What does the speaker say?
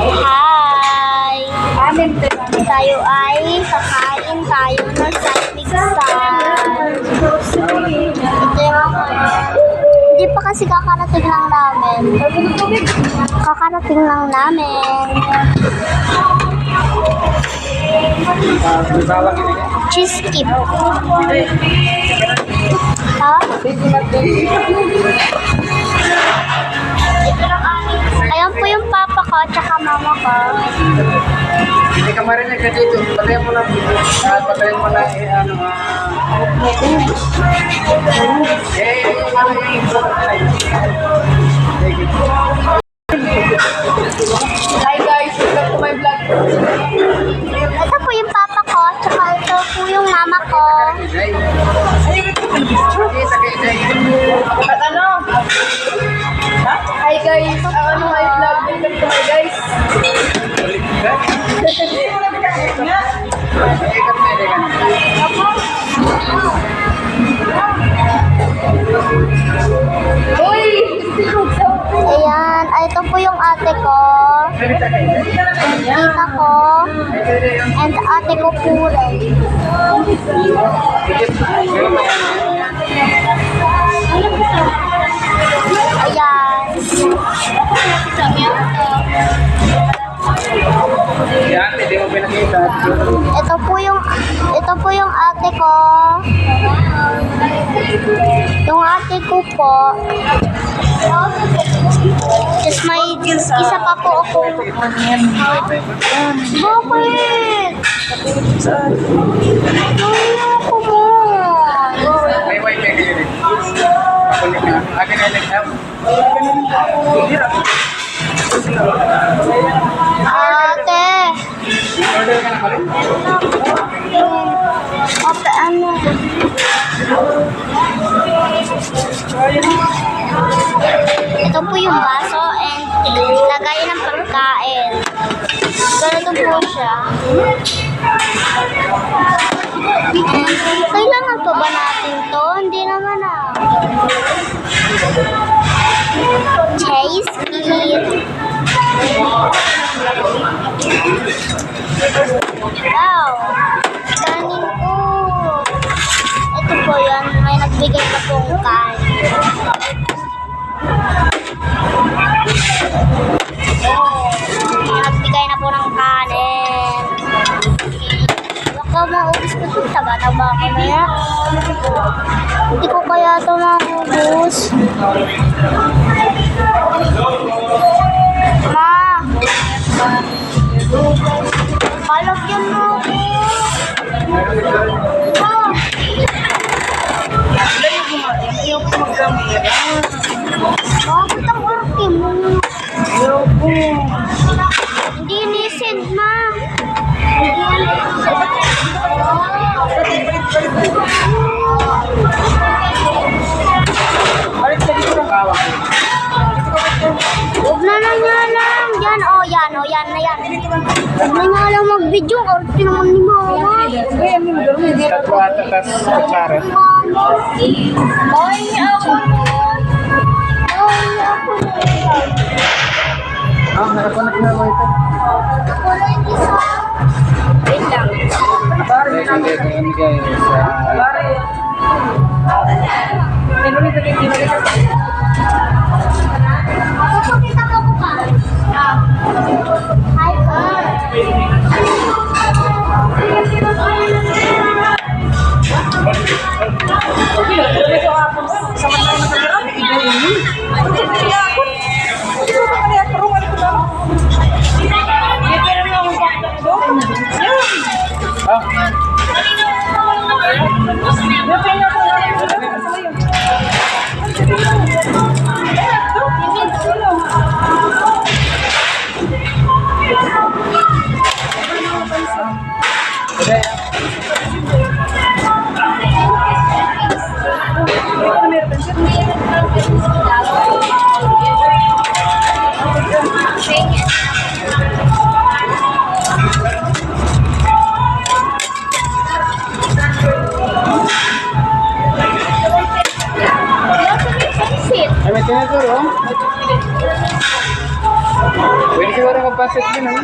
Hi! Tayo ay kakain tayo ng salmigsan. Ito yung hindi pa kasi kakarating lang namin. Kakarating lang namin. Cheese kip. Ha? Ayan po yung papa ko at saka mama ko. Hindi ka marinig ka dito. Patayin mo na. Patayin mo na. Hi guys, welcome to my vlog. Ito po yung papa ko at saka ito po yung mama ko. At ano? Hi guys, ano my vlog? Welcome to my guys. Ayan, ito po yung ate ko. Tita ko. And ate ko po rin. Ayan. Yan, hindi mo pinakita. Ito po yung ate ko. Yung ate ko po. Tapos may isa pa po ako. Bakit? Ayoko mo. May wifi kayo rin. Pakulit na. Akin na lang. Ate. Order ka na pala? Ate, ano? Ito po yung baso and lagayan ng pagkain. Ganito po siya. Kailangan pa ba natin to? Hindi naman ah. Taste it. Wow! Kanin ko. Ito po yan. May nagbigay na pong kanin. Nagbigay na po ng kanin. Baka maubos ko ito. Taba-taba ko na yan. Hindi ko kaya ito maubos. Ma! Palagyan mo ako. Bakit ang orte mo? Hindi nisend, ma. Huwag na nga lang. Yan, yan na yan. Huwag na nga lang mag-video. Orte naman ni mama. Tatlo at atas kutsara. Ay, ako nun. Ay, ako nun. Nakakonek na wifi. Ako na yung isa. Wait lang. Hindi bigay sa... Ako po, kita mo ko pa. Hi, Ay, may tinaturo. Pwede siguro magpasit din, ano?